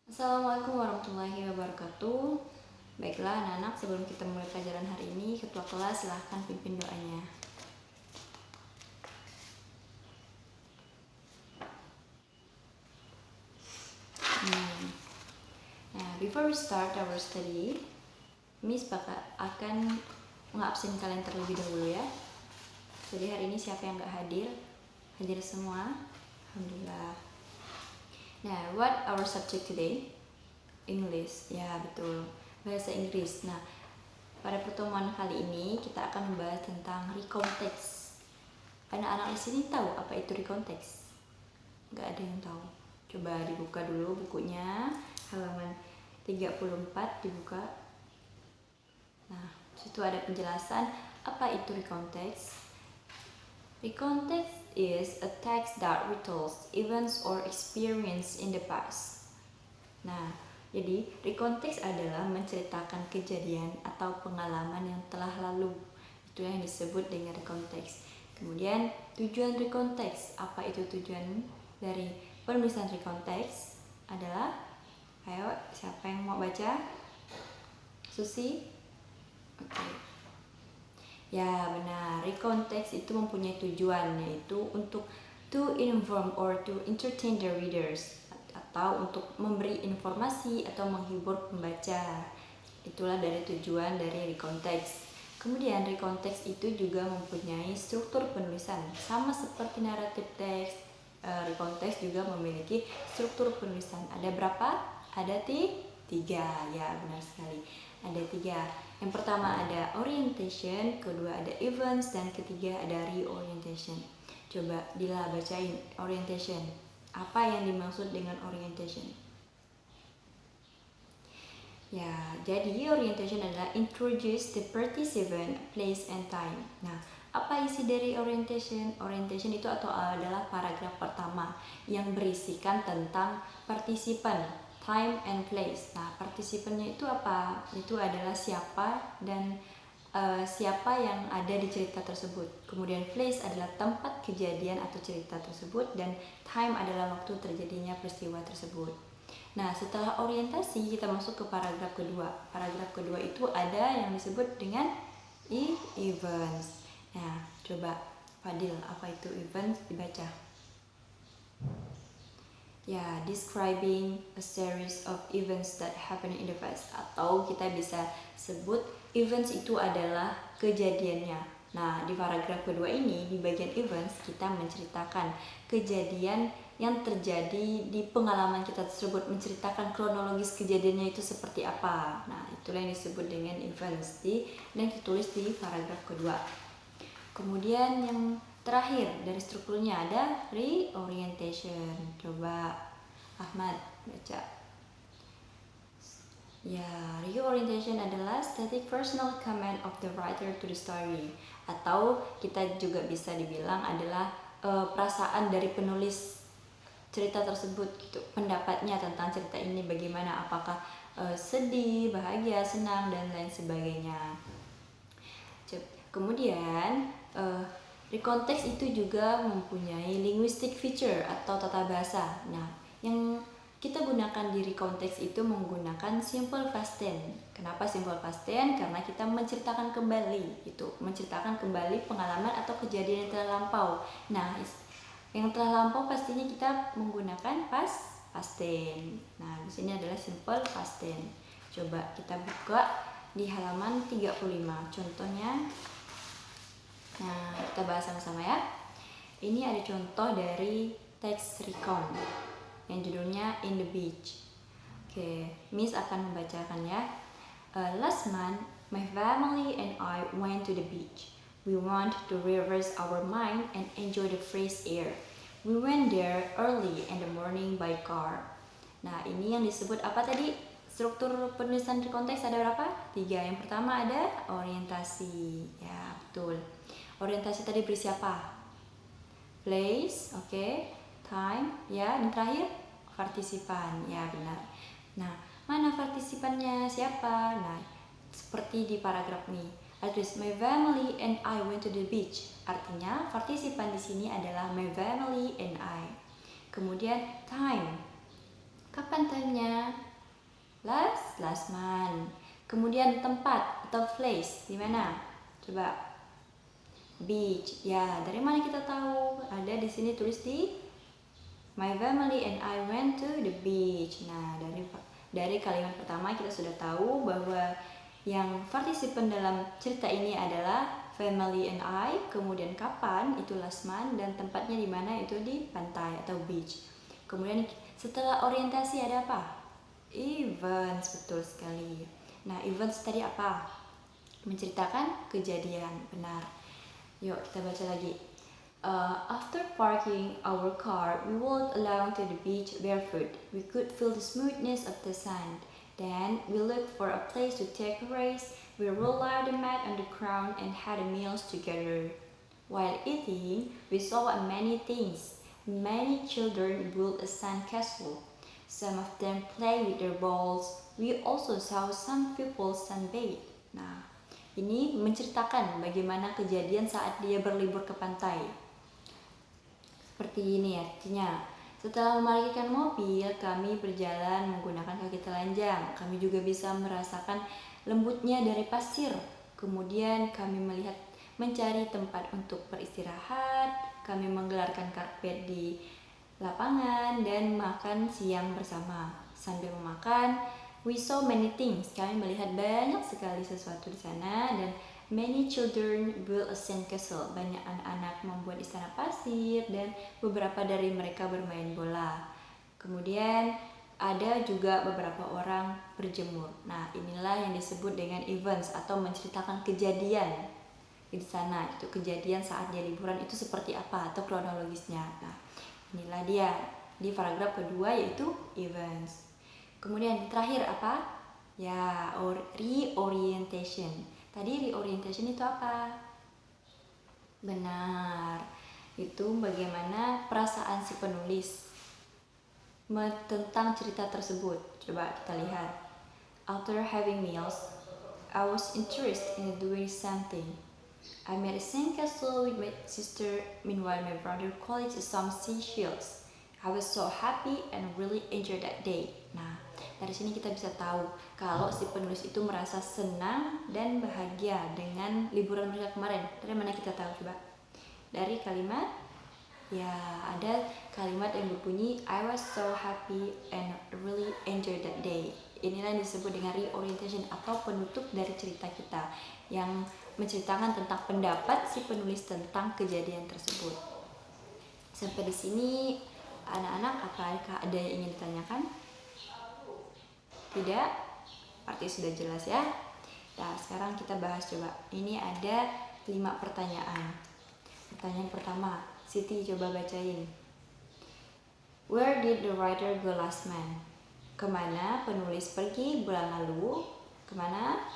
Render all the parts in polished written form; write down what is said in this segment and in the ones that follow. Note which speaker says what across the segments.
Speaker 1: Assalamualaikum warahmatullahi wabarakatuh. Baiklah anak-anak, sebelum kita mulai pelajaran hari ini, ketua kelas silahkan pimpin doanya. Nah, before we start our study, Miss akan mengabsen kalian terlebih dahulu ya. Jadi hari ini siapa yang nggak hadir? Hadir semua? Alhamdulillah. Nah, what our subject today? English, ya betul, bahasa Inggris. Nah, pada pertemuan kali ini kita akan membahas tentang recontext. Anak-anak di sini tahu apa itu recontext? Nggak ada yang tahu. Coba dibuka dulu bukunya, halaman 34 dibuka. Nah, situ ada penjelasan apa itu recontext. Recontext is a text that retells events or experience in the past. Nah, jadi recontext adalah menceritakan kejadian atau pengalaman yang telah lalu. Itu yang disebut dengan recontext. Kemudian tujuan recontext, apa itu tujuan dari penulisan recontext adalah, ayo siapa yang mau baca? Susi? Oke. Ya benar, recontext itu mempunyai tujuan, yaitu untuk to inform or to entertain the readers, atau untuk memberi informasi atau menghibur pembaca. Itulah dari tujuan dari recontext. Kemudian recontext itu juga mempunyai struktur penulisan, sama seperti naratif teks. Recontext juga memiliki struktur penulisan. Ada berapa? Ada tiga, ya benar sekali. Ada tiga. Yang pertama ada orientation, kedua ada events, dan ketiga ada reorientation. Coba Dila bacain orientation. Apa yang dimaksud dengan orientation? Ya, jadi orientation adalah introduce the participant, place, and time. Nah, apa isi dari orientation? Orientation itu adalah paragraf pertama yang berisikan tentang partisipan, time and place. Nah, partisipannya itu apa? Itu adalah siapa dan siapa yang ada di cerita tersebut. Kemudian place adalah tempat kejadian atau cerita tersebut, dan time adalah waktu terjadinya peristiwa tersebut. Nah, setelah orientasi kita masuk ke paragraf kedua. Paragraf kedua itu ada yang disebut dengan events. Nah, coba Fadil, apa itu events? Dibaca. Ya, describing a series of events that happen in the past. Atau kita bisa sebut events itu adalah kejadiannya. Nah, di paragraf kedua ini, di bagian events, kita menceritakan kejadian yang terjadi di pengalaman kita tersebut, menceritakan kronologis kejadiannya itu seperti apa. Nah, itulah yang disebut dengan events dan ditulis di paragraf kedua. Kemudian yang terakhir dari strukturnya ada reorientation. Coba Ahmad baca. Ya, reorientation adalah static personal comment of the writer to the story, atau kita juga bisa dibilang adalah perasaan dari penulis cerita tersebut gitu, pendapatnya tentang cerita ini bagaimana, apakah sedih, bahagia, senang, dan lain sebagainya. Kemudian recontext itu juga mempunyai linguistic feature atau tata bahasa. Nah, yang kita gunakan di recontext itu menggunakan simple past tense. Kenapa simple past tense? Karena kita menceritakan kembali, menceritakan kembali pengalaman atau kejadian yang telah lampau. Nah, yang telah lampau pastinya kita menggunakan past tense. Nah, di sini adalah simple past tense. Coba kita buka di halaman 35. Contohnya, nah kita bahas sama-sama ya. Ini ada contoh dari teks recon yang judulnya In the Beach. Oke, Miss akan membacakan ya. Last month, my family and I went to the beach. We want to refresh our mind and enjoy the fresh air. We went there early in the morning by car. Nah, ini yang disebut apa tadi? Struktur penulisan konteks ada berapa? 3. Yang pertama ada orientasi. Ya, betul. Orientasi tadi berisi apa? Place, oke. Time, ya. Dan terakhir partisipan, ya benar. Nah, mana partisipannya? Siapa? Nah, seperti di paragraf ini. At least my family and I went to the beach. Artinya partisipan di sini adalah my family and I. Kemudian time. Kapan time-nya? Last month. Kemudian tempat atau place di mana? Coba. Beach. Ya, dari mana kita tahu? Ada di sini tulis di My family and I went to the beach. Nah, dari kalimat pertama kita sudah tahu bahwa yang partisipan dalam cerita ini adalah family and I, kemudian kapan itu last month, dan tempatnya di mana itu di pantai atau beach. Kemudian setelah orientasi ada apa? Events, betul sekali. Nah, events tadi apa? Menceritakan kejadian, benar. Yuk kita baca lagi. After parking our car, we walked along to the beach barefoot. We could feel the smoothness of the sand. Then we looked for a place to take a rest. We rolled out the mat on the ground and had meals together. While eating, we saw many things. Many children built a sand castle. Some of them played with their balls. We also saw some people sunbathe. Nah, ini menceritakan bagaimana kejadian saat dia berlibur ke pantai. Seperti ini artinya, setelah memarkirkan mobil, kami berjalan menggunakan kaki telanjang. Kami juga bisa merasakan lembutnya dari pasir. Kemudian kami mencari tempat untuk beristirahat. Kami menggelarkan karpet di lapangan dan makan siang bersama. Sambil memakan, we saw many things. Kami melihat banyak sekali sesuatu di sana, dan many children built a sand castle. Banyak anak-anak membuat istana pasir dan beberapa dari mereka bermain bola. Kemudian ada juga beberapa orang berjemur. Nah, inilah yang disebut dengan events atau menceritakan kejadian di sana. Itu kejadian saat dia liburan itu seperti apa atau kronologisnya. Nah, inilah dia di paragraf kedua yaitu events. Kemudian terakhir apa? Ya, reorientation. Tadi reorientation itu apa? Benar, itu bagaimana perasaan si penulis tentang cerita tersebut. Coba kita lihat. After having meals, I was interested in doing something. I made a sandcastle with my sister. Meanwhile, my brother collected some seashells. I was so happy and really enjoyed that day. Nah, dari sini kita bisa tahu kalau si penulis itu merasa senang dan bahagia dengan liburan mereka kemarin. Dari mana kita tahu coba? Dari kalimat, ya ada kalimat yang berbunyi I was so happy and really enjoyed that day. Inilah yang disebut dengan reorientation atau penutup dari cerita kita yang menceritakan tentang pendapat si penulis tentang kejadian tersebut. Sampai di sini anak-anak, apakah ada yang ingin ditanyakan? Tidak? Arti sudah jelas ya. Nah, sekarang kita bahas coba. Ini ada 5 pertanyaan. Pertanyaan pertama, Siti coba bacain. Where did the writer go last month? Kemana penulis pergi bulan lalu? Kemana?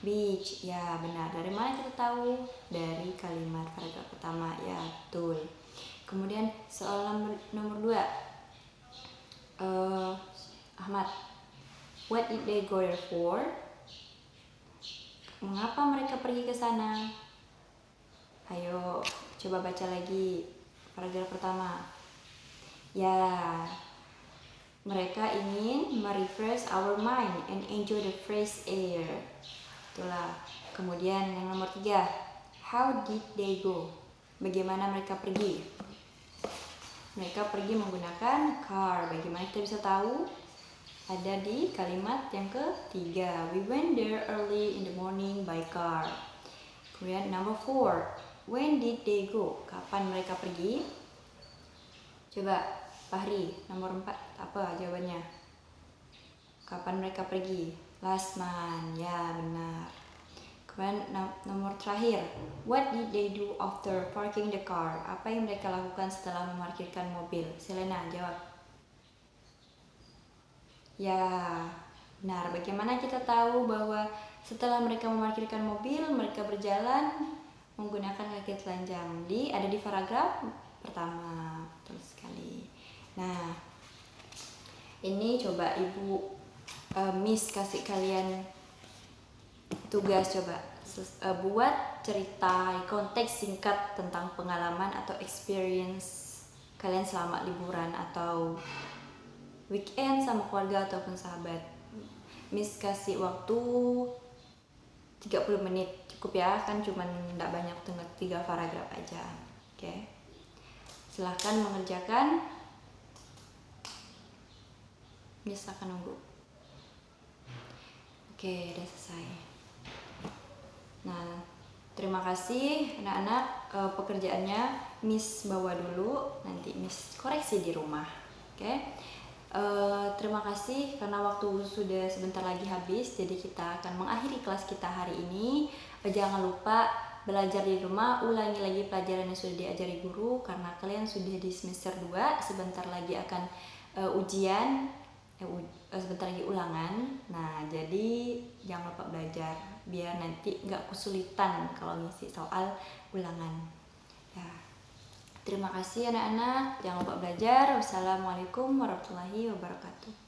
Speaker 1: Beach. Ya benar. Dari mana kita tahu? Dari kalimat paragraf pertama. Ya betul. Kemudian soal nomor 2. Ahmad, what did they go there for? Mengapa mereka pergi ke sana? Ayo coba baca lagi paragraf pertama. Ya, mereka ingin merefresh our mind and enjoy the fresh air. Itulah. Kemudian yang nomor 3, how did they go? Bagaimana mereka pergi? Mereka pergi menggunakan car. Bagaimana kita bisa tahu? Ada di kalimat yang ketiga. We went there early in the morning by car. Kemudian number 4. When did they go? Kapan mereka pergi? Coba Fahri, nomor 4 apa jawabannya? Kapan mereka pergi? Last month. Ya benar. Kemudian nomor terakhir. What did they do after parking the car? Apa yang mereka lakukan setelah memarkirkan mobil? Selena jawab. Ya, benar. Bagaimana kita tahu bahwa setelah mereka memarkirkan mobil, mereka berjalan menggunakan kaki telanjang? Ada di paragraf pertama. Betul sekali. Nah, ini coba Ibu Miss kasih kalian tugas, coba buat cerita konteks singkat tentang pengalaman atau experience kalian selama liburan atau weekend sama keluarga ataupun sahabat. Miss kasih waktu 30 menit cukup ya, kan cuman nggak banyak, tinggal 3 paragraf aja. Oke. Silahkan mengerjakan. Miss akan nunggu. Oke, udah selesai. Nah, terima kasih anak-anak. Pekerjaannya Miss bawa dulu, nanti Miss koreksi di rumah. Oke. Terima kasih karena waktu sudah sebentar lagi habis, jadi kita akan mengakhiri kelas kita hari ini. Jangan lupa belajar di rumah, ulangi lagi pelajaran yang sudah diajari guru karena kalian sudah di semester 2, sebentar lagi akan ujian, sebentar lagi ulangan. Nah, jadi jangan lupa belajar biar nanti nggak kesulitan kalau ngisi soal ulangan ya. Terima kasih anak-anak, jangan lupa belajar. Wassalamualaikum warahmatullahi wabarakatuh.